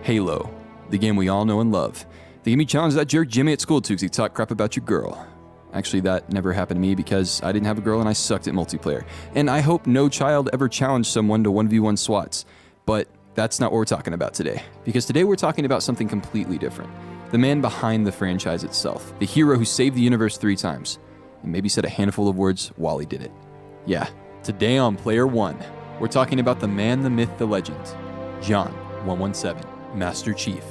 Halo, the game we all know and love. The game you challenged that jerk Jimmy at school to because he talked crap about your girl. Actually, that never happened to me because I didn't have a girl and I sucked at multiplayer. And I hope no child ever challenged someone to 1v1 SWATs. But that's not what we're talking about today. Because today we're talking about something completely different. The man behind the franchise itself. The hero who saved the universe 3 times. And maybe said a handful of words while he did it. Yeah, today on Player 1, we're talking about the man, the myth, the legend. John 117, Master Chief.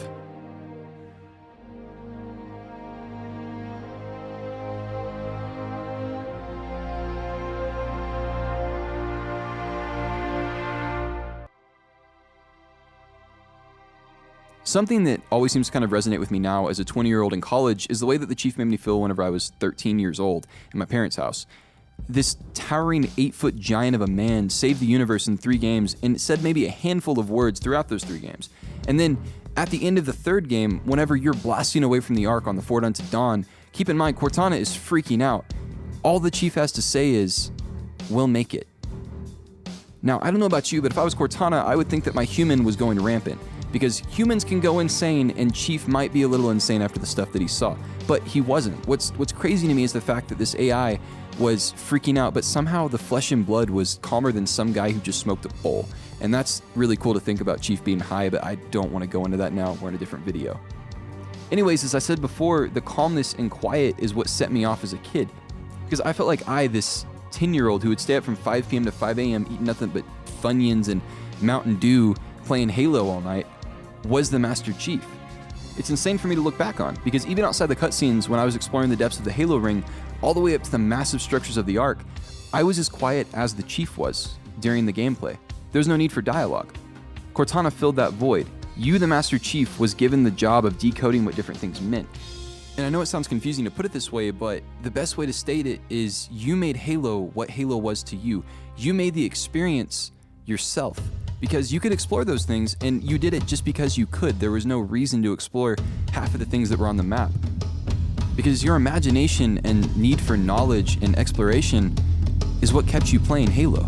Something that always seems to kind of resonate with me now as a 20-year-old in college is the way that the Chief made me feel whenever I was 13 years old in my parents' house. This towering 8-foot giant of a man saved the universe in 3 games and said maybe a handful of words throughout those 3 games. And then at the end of the 3rd game, whenever you're blasting away from the Ark on the Fort Unto Dawn, keep in mind Cortana is freaking out. All the Chief has to say is, "We'll make it." Now, I don't know about you, but if I was Cortana, I would think that my human was going rampant. Because humans can go insane, and Chief might be a little insane after the stuff that he saw. But he wasn't. What's crazy to me is the fact that this AI was freaking out, but somehow the flesh and blood was calmer than some guy who just smoked a bowl. And that's really cool to think about Chief being high, but I don't want to go into that now. We're in a different video. Anyways, as I said before, the calmness and quiet is what set me off as a kid. Because I felt like this 10-year-old who would stay up from 5 p.m. to 5 a.m. eating nothing but Funyuns and Mountain Dew, playing Halo all night, was the Master Chief. It's insane for me to look back on, because even outside the cutscenes, when I was exploring the depths of the Halo ring, all the way up to the massive structures of the Ark, I was as quiet as the Chief was during the gameplay. There's no need for dialogue. Cortana filled that void. You, the Master Chief, was given the job of decoding what different things meant. And I know it sounds confusing to put it this way, but the best way to state it is you made Halo what Halo was to you. You made the experience yourself. Because you could explore those things, and you did it just because you could. There was no reason to explore half of the things that were on the map. Because your imagination and need for knowledge and exploration is what kept you playing Halo.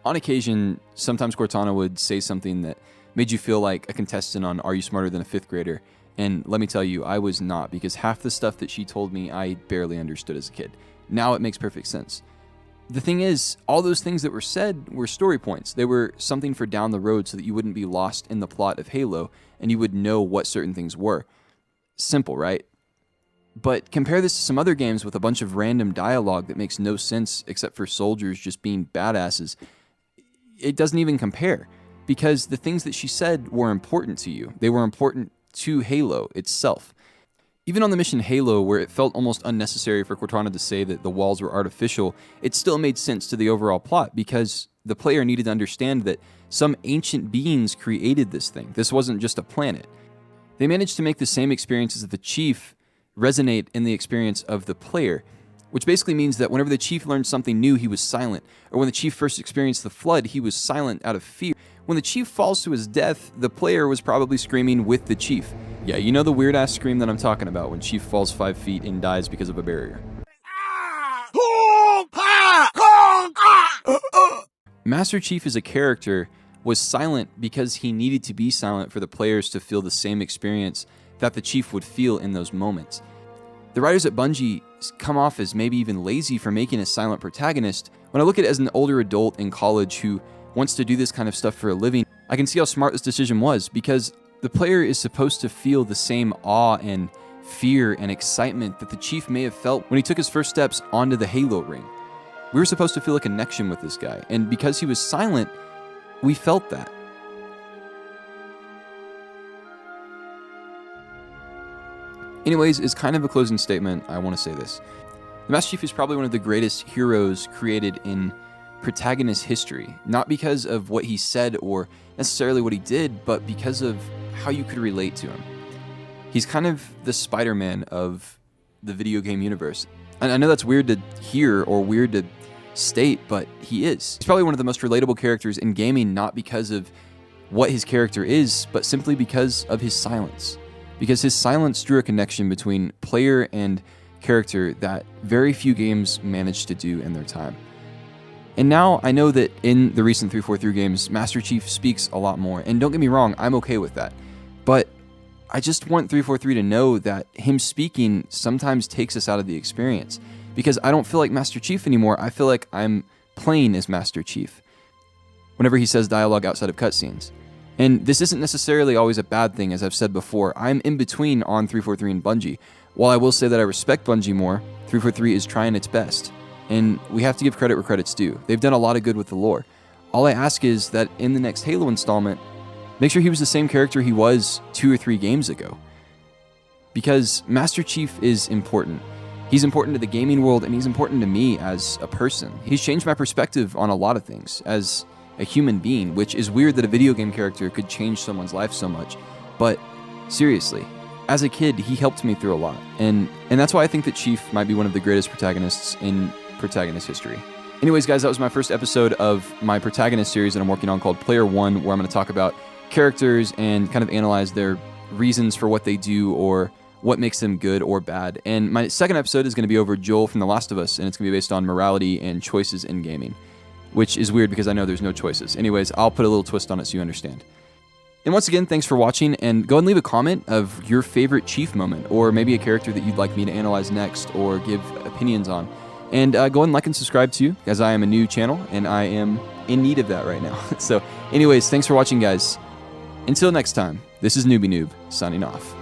On occasion, sometimes Cortana would say something that made you feel like a contestant on Are You Smarter Than a 5th Grader? And let me tell you, I was not, because half the stuff that she told me I barely understood as a kid. Now it makes perfect sense. The thing is, all those things that were said were story points. They were something for down the road so that you wouldn't be lost in the plot of Halo and you would know what certain things were. Simple, right? But compare this to some other games with a bunch of random dialogue that makes no sense except for soldiers just being badasses. It doesn't even compare, because the things that she said were important to you. They were important to Halo itself. Even on the mission Halo, where it felt almost unnecessary for Cortana to say that the walls were artificial, it still made sense to the overall plot, because the player needed to understand that some ancient beings created this thing. This wasn't just a planet. They managed to make the same experiences of the Chief resonate in the experience of the player, which basically means that whenever the Chief learned something new, he was silent. Or when the Chief first experienced the flood, he was silent out of fear. When the Chief falls to his death, the player was probably screaming with the Chief. Yeah, you know the weird-ass scream that I'm talking about when Chief falls 5 feet and dies because of a barrier. Master Chief as a character was silent because he needed to be silent for the players to feel the same experience that the Chief would feel in those moments. The writers at Bungie come off as maybe even lazy for making a silent protagonist. When I look at it as an older adult in college who wants to do this kind of stuff for a living, I can see how smart this decision was, because the player is supposed to feel the same awe and fear and excitement that the Chief may have felt when he took his first steps onto the Halo ring. We were supposed to feel a connection with this guy, and because he was silent, we felt that. Anyways, as kind of a closing statement, I want to say this. The Master Chief is probably one of the greatest heroes created in protagonist history, not because of what he said or necessarily what he did, but because of how you could relate to him. He's kind of the Spider-Man of the video game universe. And I know that's weird to hear or weird to state, but he is. He's probably one of the most relatable characters in gaming, not because of what his character is, but simply because of his silence. Because his silence drew a connection between player and character that very few games managed to do in their time. And now I know that in the recent 343 games, Master Chief speaks a lot more. And don't get me wrong, I'm okay with that. But I just want 343 to know that him speaking sometimes takes us out of the experience. Because I don't feel like Master Chief anymore, I feel like I'm playing as Master Chief whenever he says dialogue outside of cutscenes. And this isn't necessarily always a bad thing, as I've said before. I'm in between on 343 and Bungie. While I will say that I respect Bungie more, 343 is trying its best. And we have to give credit where credit's due. They've done a lot of good with the lore. All I ask is that in the next Halo installment, make sure he was the same character he was 2 or 3 games ago. Because Master Chief is important. He's important to the gaming world, and he's important to me as a person. He's changed my perspective on a lot of things as a human being, which is weird that a video game character could change someone's life so much. But seriously, as a kid, he helped me through a lot. And that's why I think that Chief might be one of the greatest protagonists in protagonist history. Anyways, guys, that was my first episode of my protagonist series that I'm working on called Player One, where I'm going to talk about characters and kind of analyze their reasons for what they do or what makes them good or bad. And my second episode is going to be over Joel from The Last of Us, and it's going to be based on morality and choices in gaming, which is weird because I know there's no choices. Anyways, I'll put a little twist on it so you understand. And once again, thanks for watching, and go ahead and leave a comment of your favorite Chief moment, or maybe a character that you'd like me to analyze next or give opinions on. And go ahead and like and subscribe too, as I am a new channel, and I am in need of that right now. So anyways, thanks for watching, guys. Until next time, this is Newbie Noob, signing off.